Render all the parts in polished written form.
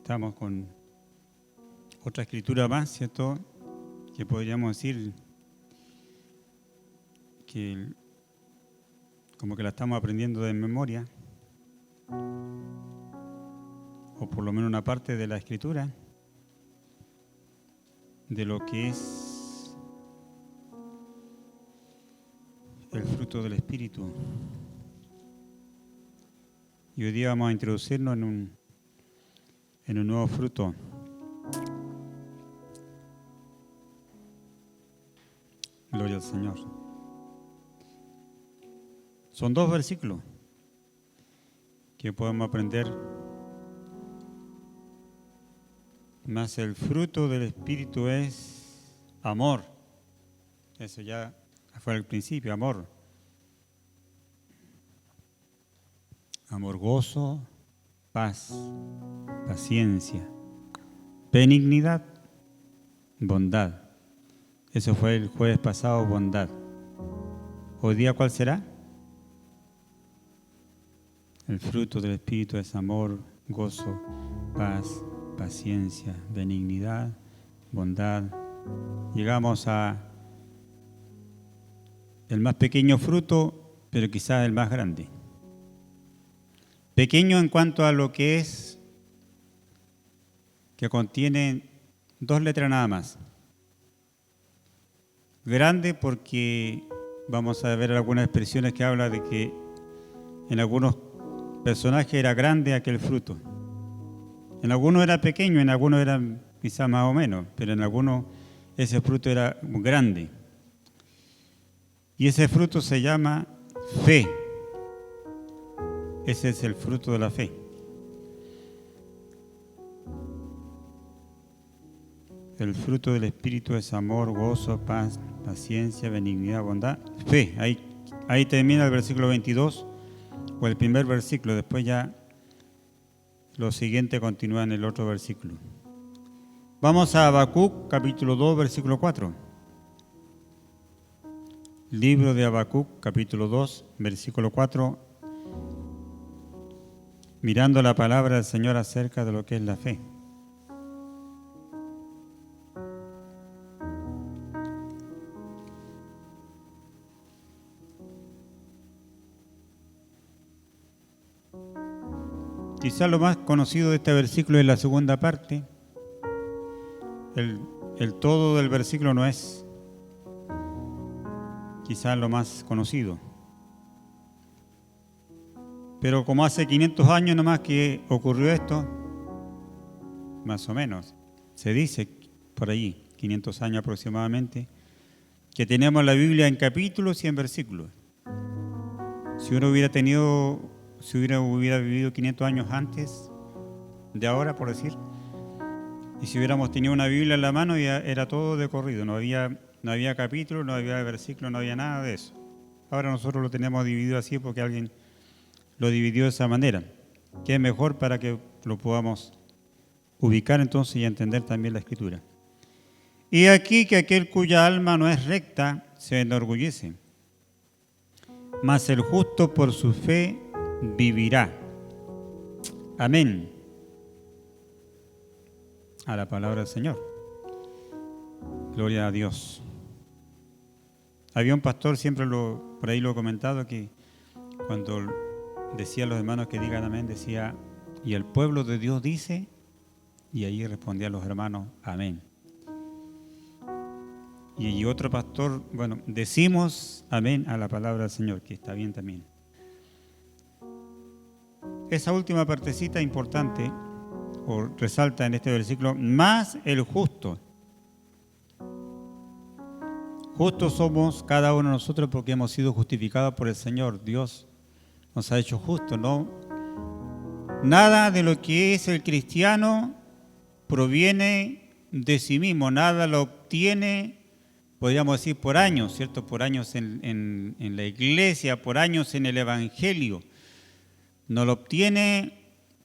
Estamos con otra escritura más, ¿cierto? Que podríamos decir que como que la estamos aprendiendo de memoria, o por lo menos una parte de la escritura, de lo que es el fruto del Espíritu. Y hoy día vamos a introducirnos en un nuevo fruto. Gloria al Señor. Son 2 versículos que podemos aprender. Mas el fruto del Espíritu es amor. Eso ya fue al principio, amor. Amor, gozo, paz, paciencia, benignidad, bondad. Eso fue el jueves pasado, bondad. ¿Hoy día cuál será? El fruto del Espíritu es amor, gozo, paz, paciencia, benignidad, bondad. Llegamos a el más pequeño fruto, pero quizás el más grande. Pequeño en cuanto a lo que es, que contiene 2 letras nada más. Grande porque vamos a ver algunas expresiones que hablan de que en algunos personajes era grande aquel fruto. En algunos era pequeño, en algunos era quizás más o menos, pero en algunos ese fruto era grande. Y ese fruto se llama fe. Ese es el fruto de la fe. El fruto del Espíritu es amor, gozo, paz, paciencia, benignidad, bondad, fe. Ahí termina el versículo 22, o el primer versículo. Después ya lo siguiente continúa en el otro versículo. Vamos a Habacuc, capítulo 2, versículo 4. Libro de Habacuc, capítulo 2, versículo 4. Mirando la palabra del Señor acerca de lo que es la fe. Quizás lo más conocido de este versículo es la segunda parte. El todo del versículo no es quizás lo más conocido. Pero como hace 500 años nomás que ocurrió esto, más o menos, se dice por allí, 500 años aproximadamente, que tenemos la Biblia en capítulos y en versículos. Si uno hubiera vivido 500 años antes de ahora, por decir, y si hubiéramos tenido una Biblia en la mano, ya era todo de corrido, no había capítulos, no había versículos, no había nada de eso. Ahora nosotros lo tenemos dividido así porque alguien lo dividió de esa manera, que es mejor para que lo podamos ubicar entonces y entender también la Escritura. Y aquí que aquel cuya alma no es recta se enorgullece, mas el justo por su fe vivirá. Amén. A la palabra del Señor. Gloria a Dios. Había un pastor, siempre por ahí lo he comentado, que cuando decía a los hermanos que digan amén, decía, y el pueblo de Dios dice, y ahí respondían los hermanos, amén. Y otro pastor, bueno, decimos amén a la palabra del Señor, que está bien también. Esa última partecita importante, o resalta en este versículo, más el justo. Justos somos cada uno de nosotros porque hemos sido justificados por el Señor. Dios nos ha hecho justos, ¿no? Nada de lo que es el cristiano proviene de sí mismo, nada lo obtiene, podríamos decir, por años, ¿cierto? Por años en la iglesia, por años en el Evangelio. No lo obtiene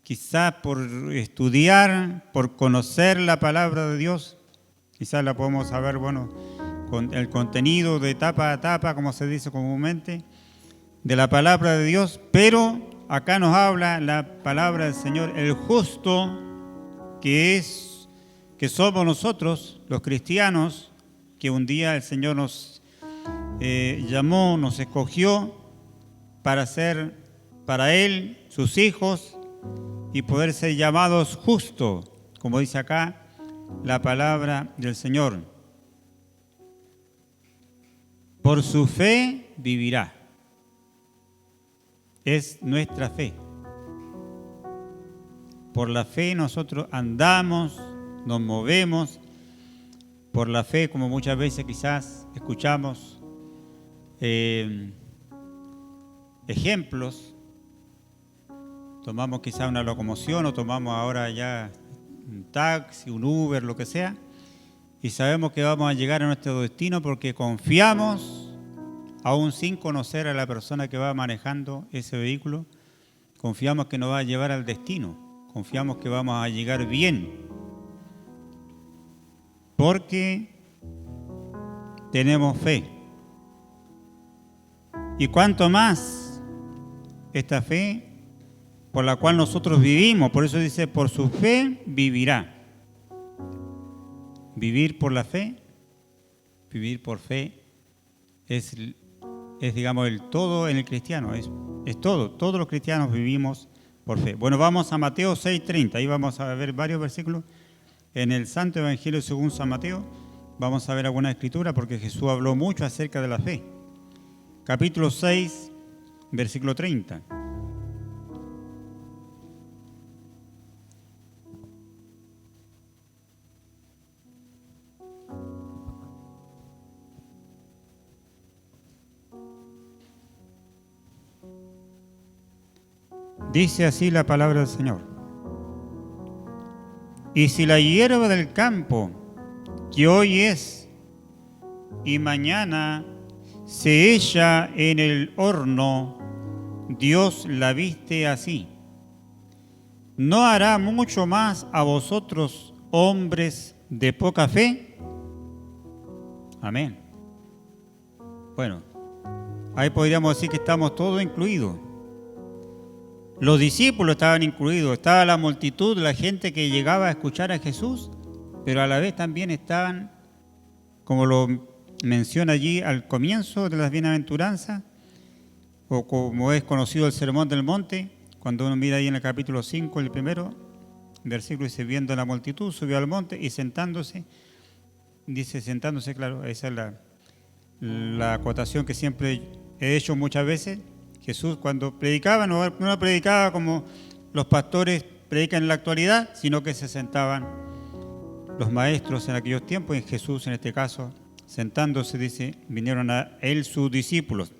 quizás por estudiar, por conocer la palabra de Dios. Quizás la podemos saber, bueno, con el contenido de etapa a etapa, como se dice comúnmente, de la palabra de Dios, pero acá nos habla la palabra del Señor, el justo que somos nosotros, los cristianos, que un día el Señor nos llamó, nos escogió para ser para Él, sus hijos, y poder ser llamados justos, como dice acá la palabra del Señor. Por su fe vivirá. Es nuestra fe. Por la fe nosotros andamos, nos movemos. Por la fe, como muchas veces quizás escuchamos ejemplos, tomamos quizás una locomoción o tomamos ahora ya un taxi, un Uber, lo que sea, y sabemos que vamos a llegar a nuestro destino porque confiamos, aún sin conocer a la persona que va manejando ese vehículo, confiamos que nos va a llevar al destino, confiamos que vamos a llegar bien, porque tenemos fe. Y cuanto más esta fe por la cual nosotros vivimos, por eso dice, por su fe vivirá. Vivir por la fe, vivir por fe es digamos el todo en el cristiano, es todo, todos los cristianos vivimos por fe. Bueno, vamos a Mateo 6:30, ahí vamos a ver varios versículos en el Santo Evangelio según San Mateo, vamos a ver alguna escritura porque Jesús habló mucho acerca de la fe. Capítulo 6, versículo 30. Dice así la palabra del Señor. Y si la hierba del campo, que hoy es y mañana se echa en el horno, Dios la viste así, ¿no hará mucho más a vosotros, hombres de poca fe? Amén. Bueno, ahí podríamos decir que estamos todos incluidos. Los discípulos estaban incluidos, estaba la multitud, la gente que llegaba a escuchar a Jesús, pero a la vez también estaban, como lo menciona allí al comienzo de las bienaventuranzas, o como es conocido el Sermón del Monte, cuando uno mira ahí en el capítulo 5, el primero versículo, dice, viendo la multitud, subió al monte y sentándose, dice sentándose, claro, esa es la acotación que siempre he hecho muchas veces. Jesús cuando predicaba, no predicaba como los pastores predican en la actualidad, sino que se sentaban los maestros en aquellos tiempos, y Jesús en este caso, sentándose, dice, vinieron a él sus discípulos.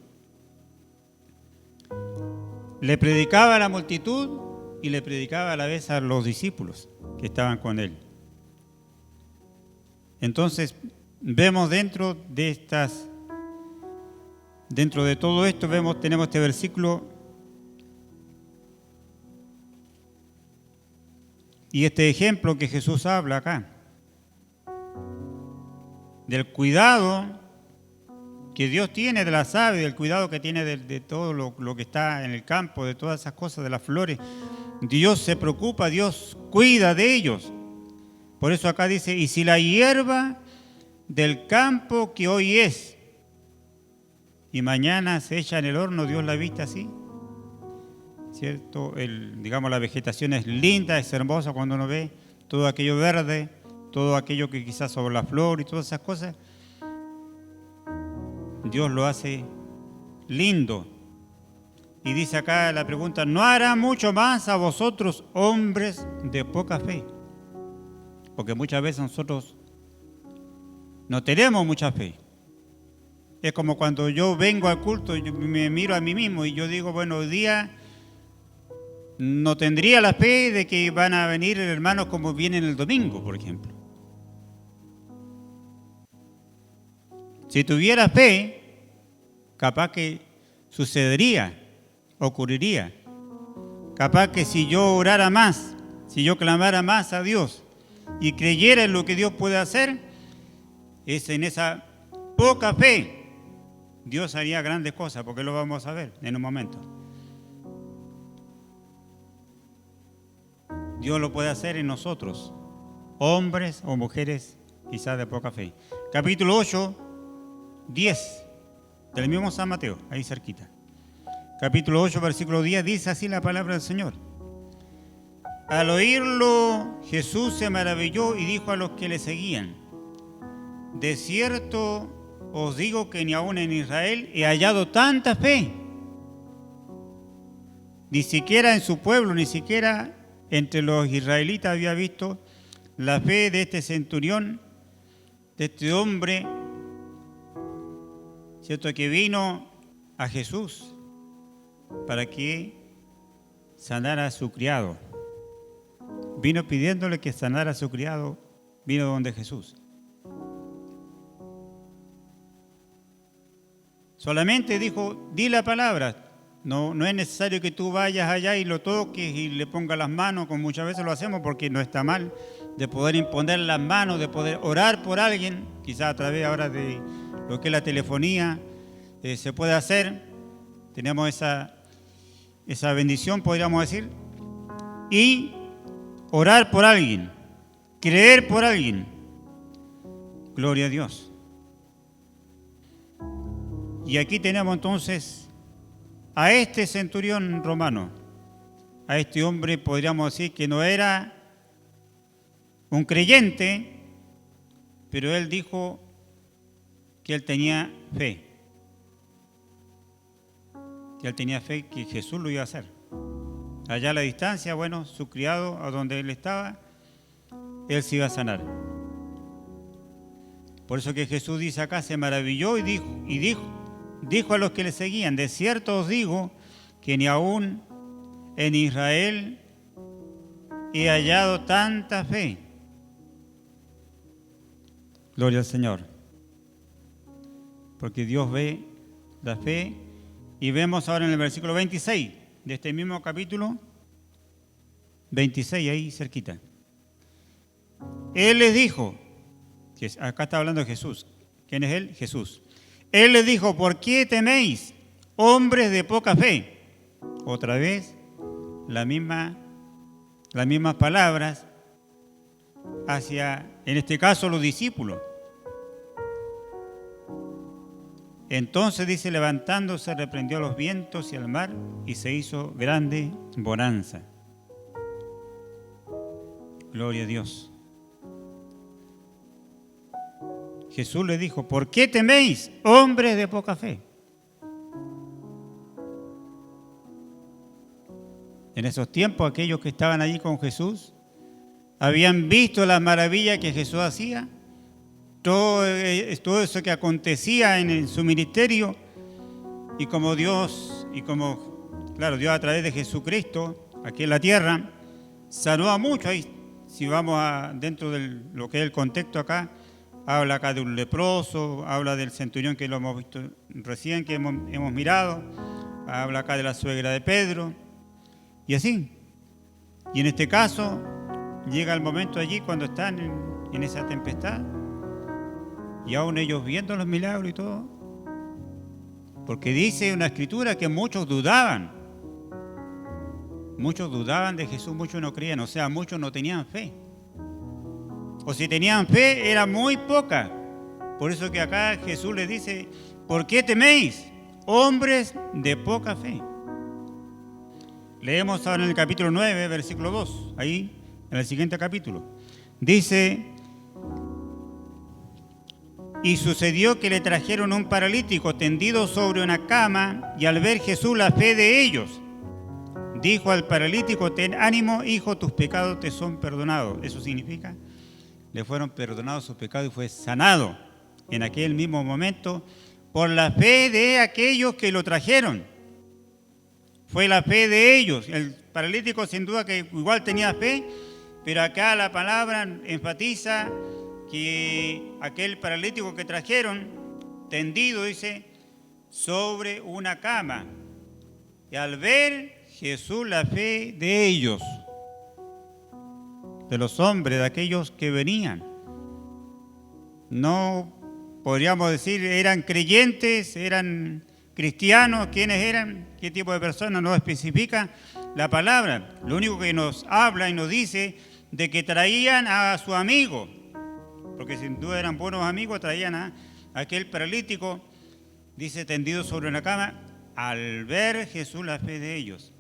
Le predicaba a la multitud y le predicaba a la vez a los discípulos que estaban con él. Entonces, vemos dentro de todo esto, tenemos este versículo y este ejemplo que Jesús habla acá, del cuidado que Dios tiene de las aves, del cuidado que tiene de todo lo que está en el campo, de todas esas cosas, de las flores. Dios se preocupa, Dios cuida de ellos. Por eso acá dice, y si la hierba del campo que hoy es, y mañana se echa en el horno, Dios la viste así, ¿cierto? Digamos, la vegetación es linda, es hermosa cuando uno ve todo aquello verde, todo aquello que quizás sobre la flor y todas esas cosas. Dios lo hace lindo. Y dice acá la pregunta, ¿no hará mucho más a vosotros, hombres de poca fe? Porque muchas veces nosotros no tenemos mucha fe. Es como cuando yo vengo al culto, yo me miro a mí mismo y yo digo, bueno, hoy día no tendría la fe de que van a venir hermanos como vienen el domingo, por ejemplo. Si tuviera fe, capaz que sucedería, ocurriría. Capaz que si yo orara más, si yo clamara más a Dios y creyera en lo que Dios puede hacer, es en esa poca fe Dios haría grandes cosas, porque lo vamos a ver en un momento. Dios lo puede hacer en nosotros, hombres o mujeres quizás de poca fe. Capítulo 8, 10, del mismo San Mateo, ahí cerquita. Capítulo 8, versículo 10, dice así la palabra del Señor. Al oírlo, Jesús se maravilló y dijo a los que le seguían: de cierto os digo que ni aún en Israel he hallado tanta fe. Ni siquiera en su pueblo, ni siquiera entre los israelitas había visto la fe de este centurión, de este hombre, ¿cierto?, que vino a Jesús para que sanara a su criado. Vino pidiéndole que sanara a su criado, vino donde Jesús. Solamente dijo, di la palabra. No es necesario que tú vayas allá y lo toques y le pongas las manos, como muchas veces lo hacemos, porque no está mal de poder imponer las manos, de poder orar por alguien, quizás a través ahora de lo que es la telefonía, se puede hacer. Tenemos esa bendición, podríamos decir, y orar por alguien, creer por alguien. Gloria a Dios. Y aquí tenemos entonces a este centurión romano, a este hombre, podríamos decir que no era un creyente, pero él dijo que él tenía fe. Que él tenía fe que Jesús lo iba a hacer. Allá a la distancia, bueno, su criado, a donde él estaba, él se iba a sanar. Por eso que Jesús dice acá, se maravilló y dijo a los que le seguían: de cierto os digo que ni aún en Israel he hallado tanta fe. Gloria al Señor. Porque Dios ve la fe, y vemos ahora en el versículo 26 de este mismo capítulo, 26, ahí cerquita. Él les dijo, que acá está hablando de Jesús. ¿Quién es él? Jesús. Él les dijo: ¿por qué teméis, hombres de poca fe? Otra vez, las mismas palabras hacia, en este caso, los discípulos. Entonces dice, levantándose, reprendió a los vientos y al mar, y se hizo grande bonanza. Gloria a Dios. Jesús le dijo: ¿por qué teméis, hombres de poca fe? En esos tiempos, aquellos que estaban allí con Jesús habían visto la maravilla que Jesús hacía, todo eso que acontecía en su ministerio, y como Dios Dios a través de Jesucristo, aquí en la tierra, sanó a muchos. Ahí, si vamos dentro de lo que es el contexto acá, habla acá de un leproso, habla del centurión que lo hemos visto recién, que hemos mirado, habla acá de la suegra de Pedro, y así. Y en este caso, llega el momento allí cuando están en esa tempestad, y aún ellos viendo los milagros y todo, porque dice una escritura que muchos dudaban de Jesús, muchos no creían, o sea, muchos no tenían fe. O si tenían fe, era muy poca. Por eso que acá Jesús les dice: ¿por qué teméis, hombres de poca fe? Leemos ahora en el capítulo 9, versículo 2, ahí, en el siguiente capítulo. Dice: y sucedió que le trajeron un paralítico tendido sobre una cama, y al ver Jesús la fe de ellos, dijo al paralítico: ten ánimo, hijo, tus pecados te son perdonados. Eso significa, le fueron perdonados sus pecados y fue sanado en aquel mismo momento por la fe de aquellos que lo trajeron. Fue la fe de ellos. El paralítico sin duda que igual tenía fe, pero acá la palabra enfatiza que aquel paralítico que trajeron, tendido, dice, sobre una cama. Y al ver Jesús la fe de ellos, de los hombres, de aquellos que venían, no podríamos decir eran creyentes, eran cristianos, quiénes eran, qué tipo de personas, no especifica la palabra. Lo único que nos habla y nos dice de que traían a su amigo, porque sin duda eran buenos amigos, traían a aquel paralítico, dice, tendido sobre una cama, al ver Jesús la fe de ellos.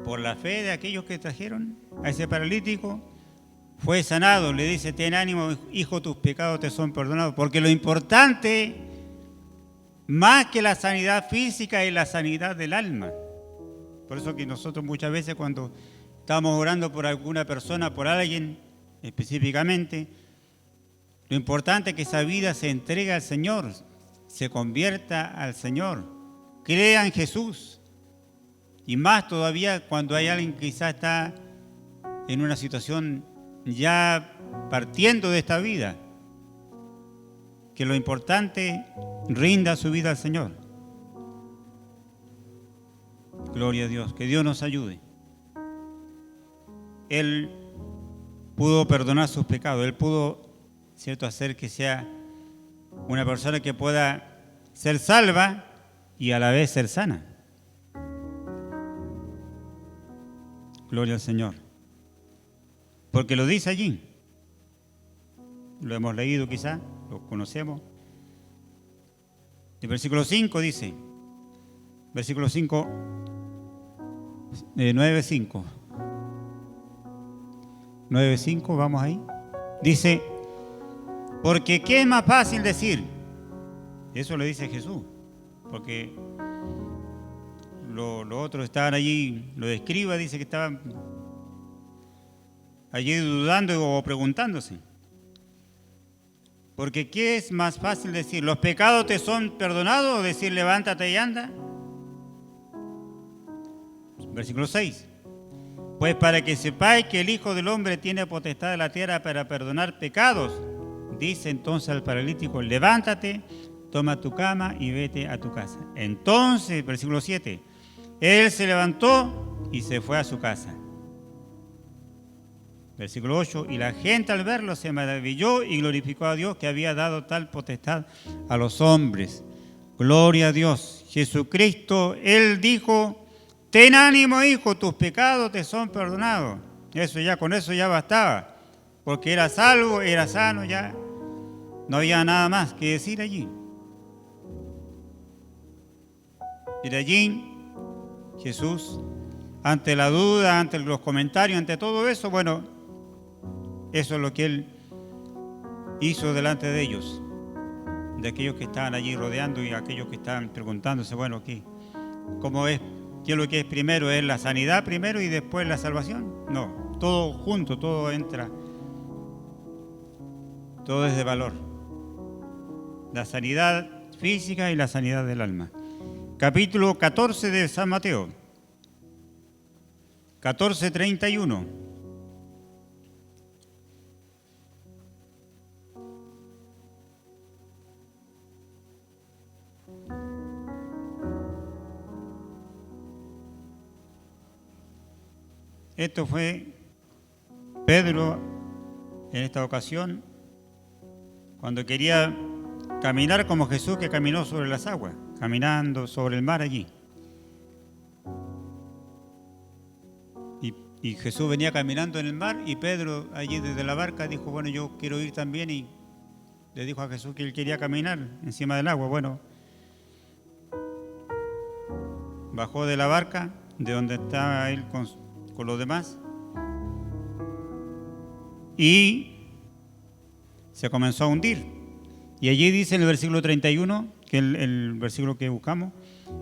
Por la fe de aquellos que trajeron a ese paralítico, fue sanado. Le dice, ten ánimo, hijo, tus pecados te son perdonados. Porque lo importante, más que la sanidad física, es la sanidad del alma. Por eso que nosotros muchas veces cuando estamos orando por alguna persona, por alguien específicamente, lo importante es que esa vida se entregue al Señor, se convierta al Señor, crea en Jesús. Y más todavía cuando hay alguien que quizás está en una situación ya partiendo de esta vida, que lo importante, rinda su vida al Señor. Gloria a Dios, que Dios nos ayude. Él pudo perdonar sus pecados, Él pudo, ¿cierto?, hacer que sea una persona que pueda ser salva y a la vez ser sana. Gloria al Señor. Porque lo dice allí. Lo hemos leído quizá, lo conocemos. El versículo 5 dice, versículo 5, 9:5. 9:5, vamos ahí. Dice, porque ¿qué es más fácil decir? Eso le dice Jesús. Porque los otros estaban allí, los escribas dice que estaban allí dudando o preguntándose. Porque ¿qué es más fácil decir? ¿Los pecados te son perdonados o decir levántate y anda? Versículo 6. Pues para que sepáis que el Hijo del Hombre tiene potestad de la tierra para perdonar pecados, dice entonces al paralítico, levántate, toma tu cama y vete a tu casa. Entonces, versículo 7, él se levantó y se fue a su casa. Versículo 8, y la gente al verlo se maravilló y glorificó a Dios que había dado tal potestad a los hombres. Gloria a Dios. Jesucristo, Él dijo, ten ánimo, hijo, tus pecados te son perdonados. Eso ya, con eso ya bastaba, porque era salvo, era sano, ya no había nada más que decir allí. Y de allí, Jesús, ante la duda, ante los comentarios, ante todo eso, bueno, eso es lo que Él hizo delante de ellos, de aquellos que estaban allí rodeando y aquellos que estaban preguntándose, bueno, ¿cómo es? ¿Qué es lo que es primero? ¿Es la sanidad primero y después la salvación? No, todo junto, todo entra, todo es de valor. La sanidad física y la sanidad del alma. Capítulo 14 de San Mateo, 14:31. Esto fue Pedro en esta ocasión, cuando quería caminar como Jesús que caminó sobre las aguas, caminando sobre el mar allí. Y Jesús venía caminando en el mar y Pedro allí desde la barca dijo, bueno, yo quiero ir también, y le dijo a Jesús que él quería caminar encima del agua. Bueno, bajó de la barca, de donde estaba él con los demás, y se comenzó a hundir. Y allí dice en el versículo 31, que es el versículo que buscamos,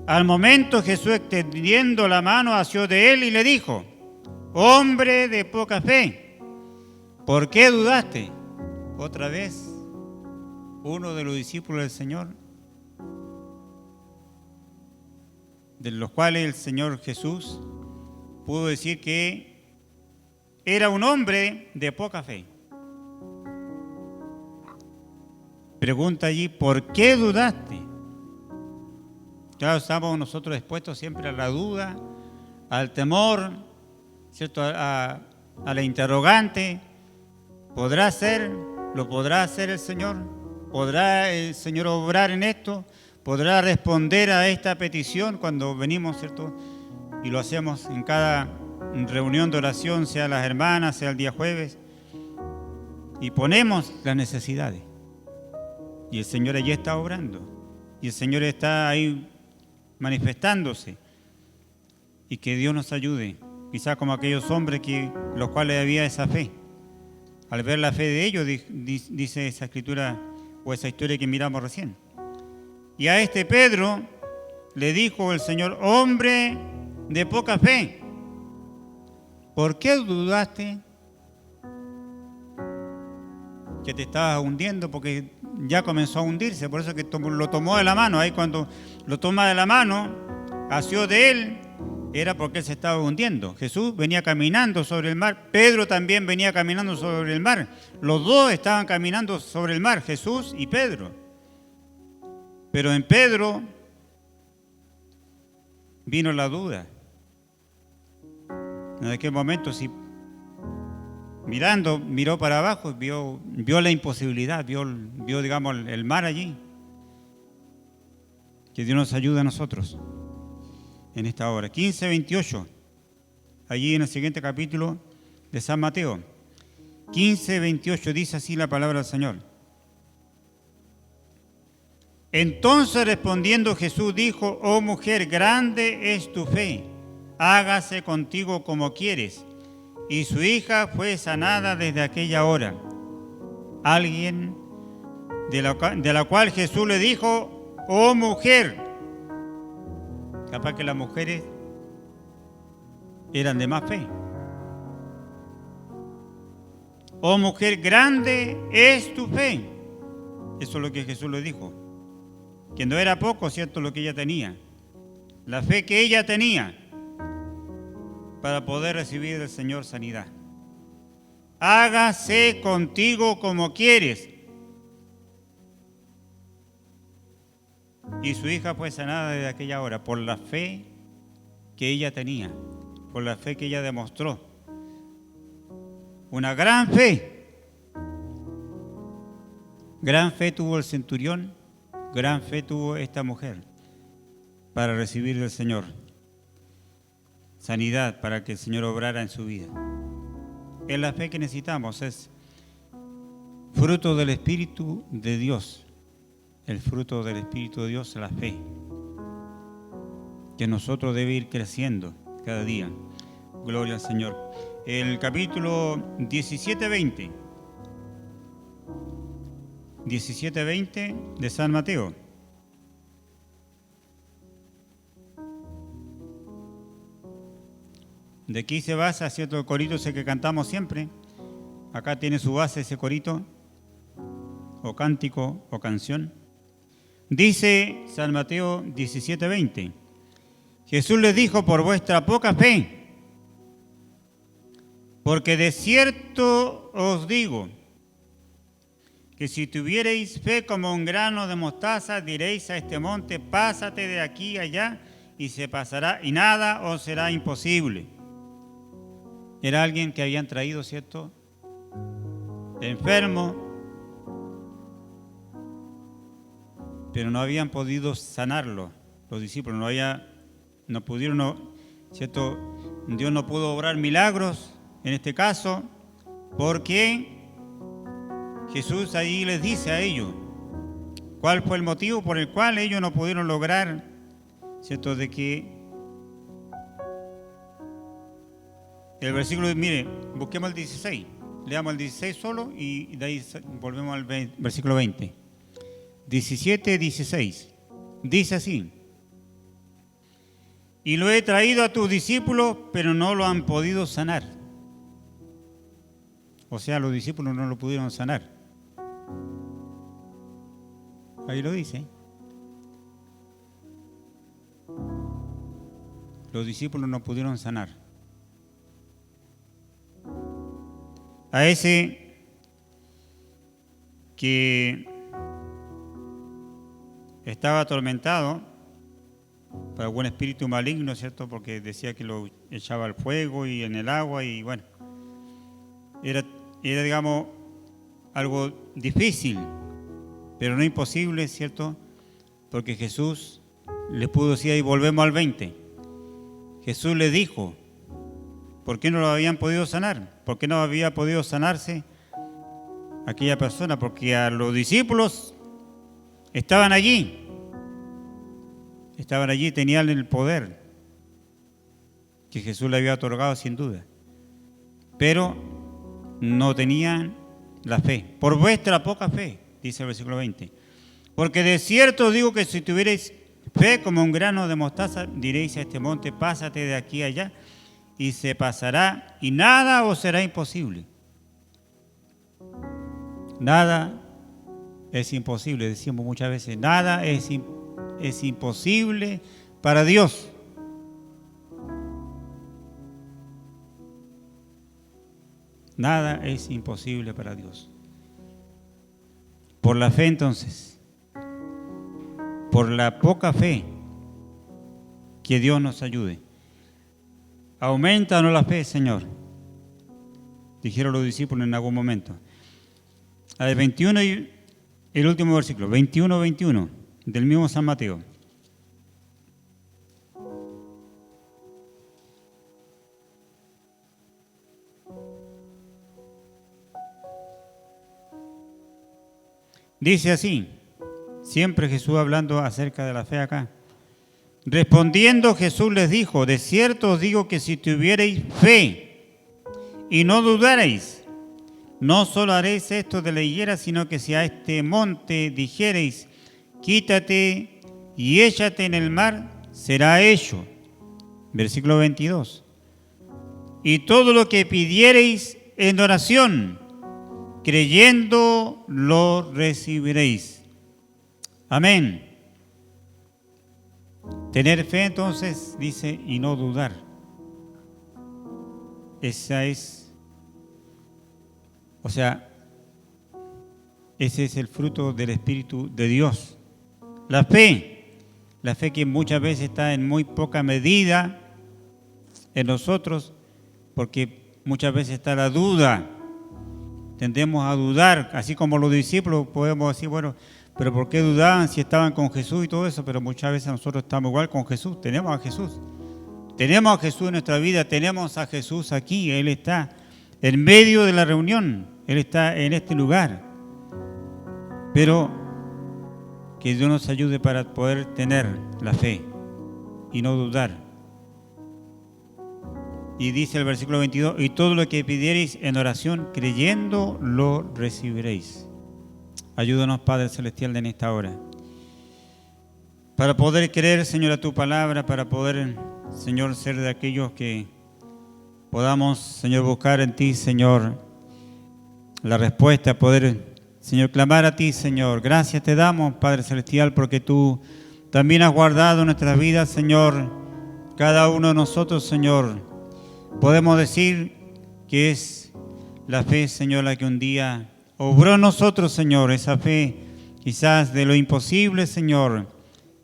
al momento Jesús extendiendo la mano asió de él y le dijo, hombre de poca fe, ¿por qué dudaste? Otra vez, uno de los discípulos del Señor, de los cuales el Señor Jesús pudo decir que era un hombre de poca fe. Pregunta allí, ¿por qué dudaste? Claro, estamos nosotros expuestos siempre a la duda, al temor, ¿cierto? A la interrogante. ¿Podrá ser? ¿Lo podrá hacer el Señor? ¿Podrá el Señor obrar en esto? ¿Podrá responder a esta petición cuando venimos, ¿cierto? Y lo hacemos en cada reunión de oración, sea las hermanas, sea el día jueves, y ponemos las necesidades. Y el Señor allí está obrando. Y el Señor está ahí manifestándose. Y que Dios nos ayude. Quizás como aquellos hombres los cuales había esa fe. Al ver la fe de ellos, dice esa escritura o esa historia que miramos recién. Y a este Pedro le dijo el Señor: hombre de poca fe, ¿por qué dudaste? Que te estabas hundiendo, porque ya comenzó a hundirse, por eso que lo tomó de la mano. Ahí cuando lo toma de la mano, asió de él, era porque él se estaba hundiendo. Jesús venía caminando sobre el mar, Pedro también venía caminando sobre el mar. Los dos estaban caminando sobre el mar, Jesús y Pedro. Pero en Pedro vino la duda. En aquel momento, si miró para abajo, vio la imposibilidad, vio digamos, el mar allí. Que Dios nos ayude a nosotros en esta hora. 15:28, allí en el siguiente capítulo de San Mateo. 15:28 dice así la palabra del Señor. Entonces respondiendo Jesús dijo: oh mujer, grande es tu fe, hágase contigo como quieres. Y su hija fue sanada desde aquella hora. Alguien de la cual Jesús le dijo: oh mujer. Capaz que las mujeres eran de más fe. Oh mujer, grande es tu fe. Eso es lo que Jesús le dijo. Que no era poco, ¿cierto?, lo que ella tenía. La fe que ella tenía para poder recibir del Señor sanidad. Hágase contigo como quieres. Y su hija fue sanada desde aquella hora por la fe que ella tenía, por la fe que ella demostró. Una gran fe. Gran fe tuvo el centurión, gran fe tuvo esta mujer para recibir del Señor sanidad, para que el Señor obrara en su vida. Es la fe que necesitamos, es fruto del Espíritu de Dios. El fruto del Espíritu de Dios es la fe, que nosotros debe ir creciendo cada día. Gloria al Señor. El capítulo 17:20 de San Mateo. De aquí se basa, ¿cierto?, el corito ese que cantamos siempre. Acá tiene su base ese corito, o cántico, o canción. Dice San Mateo 17:20. Jesús les dijo: por vuestra poca fe, porque de cierto os digo, que si tuviereis fe como un grano de mostaza, diréis a este monte: pásate de aquí allá, y se pasará, y nada os será imposible. Era alguien que habían traído, ¿cierto?, enfermo, pero no habían podido sanarlo. Los discípulos no pudieron, ¿cierto? Dios no pudo obrar milagros en este caso, porque Jesús ahí les dice a ellos cuál fue el motivo por el cual ellos no pudieron lograr, ¿cierto?, de que el versículo, mire, busquemos el 16, leamos el 16 solo y de ahí volvemos al versículo 20. 17:16, dice así: y lo he traído a tus discípulos, pero no lo han podido sanar. O sea, los discípulos no lo pudieron sanar. Ahí lo dice. Los discípulos no pudieron sanar. A ese que estaba atormentado por algún espíritu maligno, ¿cierto?, porque decía que lo echaba al fuego y en el agua, y bueno, era digamos, algo difícil pero no imposible, ¿cierto? Porque Jesús le pudo decir, y volvemos al 20. Jesús le dijo, ¿por qué no lo habían podido sanar? ¿Por qué no había podido sanarse aquella persona? Porque a los discípulos estaban allí, tenían el poder que Jesús le había otorgado sin duda, pero no tenían la fe, por vuestra poca fe, dice el versículo 20. Porque de cierto digo que si tuvierais fe como un grano de mostaza, diréis a este monte, pásate de aquí a allá, y se pasará, y nada os será imposible. Nada es imposible, decimos muchas veces, nada es imposible para Dios. Nada es imposible para Dios. Por la fe entonces, por la poca fe, que Dios nos ayude. Aumentanos la fe, Señor, dijeron los discípulos en algún momento. Al 21 y el último versículo, 21 del mismo San Mateo. Dice así, siempre Jesús hablando acerca de la fe acá. Respondiendo Jesús les dijo, de cierto os digo que si tuvierais fe y no dudareis, no solo haréis esto de la higuera, sino que si a este monte dijereis, quítate y échate en el mar, será hecho. Versículo 22. Y todo lo que pidiereis en oración, creyendo, lo recibiréis. Amén. Tener fe entonces, dice, y no dudar. Ese es el fruto del Espíritu de Dios. La fe que muchas veces está en muy poca medida en nosotros, porque muchas veces está la duda. Tendemos a dudar, así como los discípulos podemos decir, bueno, pero ¿por qué dudaban si estaban con Jesús y todo eso? Pero muchas veces nosotros estamos igual con Jesús, tenemos a Jesús. Tenemos a Jesús en nuestra vida, tenemos a Jesús aquí, Él está en medio de la reunión, Él está en este lugar. Pero que Dios nos ayude para poder tener la fe y no dudar. Y dice el versículo 22, y todo lo que pidiereis en oración, creyendo, lo recibiréis. Ayúdanos, Padre Celestial, en esta hora. Para poder creer, Señor, a tu palabra, para poder, Señor, ser de aquellos que podamos, Señor, buscar en ti, Señor, la respuesta, poder, Señor, clamar a ti, Señor. Gracias te damos, Padre Celestial, porque tú también has guardado nuestras vidas, Señor. Cada uno de nosotros, Señor, podemos decir que es la fe, Señor, la que un día obró en nosotros, Señor, esa fe quizás de lo imposible, Señor,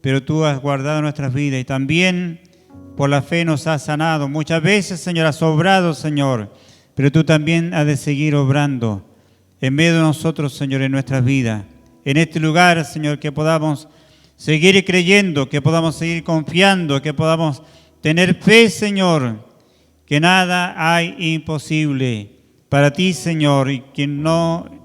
pero tú has guardado nuestras vidas y también por la fe nos has sanado. Muchas veces, Señor, has obrado, Señor, pero tú también has de seguir obrando en medio de nosotros, Señor, en nuestras vidas. En este lugar, Señor, que podamos seguir creyendo, que podamos seguir confiando, que podamos tener fe, Señor, que nada hay imposible para ti, Señor, y que no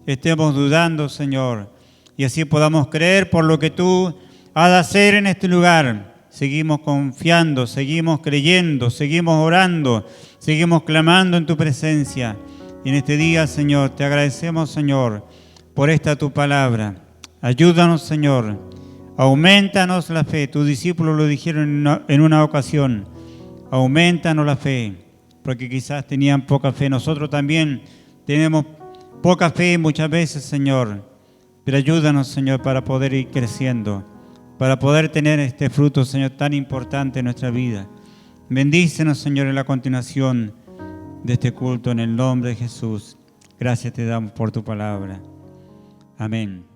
estemos dudando, Señor, y así podamos creer por lo que tú has de hacer en este lugar. Seguimos confiando, seguimos creyendo, seguimos orando, seguimos clamando en tu presencia. Y en este día, Señor, te agradecemos, Señor, por esta tu palabra. Ayúdanos, Señor, aumentanos la fe. Tus discípulos lo dijeron en una ocasión. Aumentanos la fe, porque quizás tenían poca fe. Nosotros también tenemos poca fe muchas veces, Señor, pero ayúdanos, Señor, para poder ir creciendo, para poder tener este fruto, Señor, tan importante en nuestra vida. Bendícenos, Señor, en la continuación de este culto, en el nombre de Jesús. Gracias te damos por tu palabra. Amén.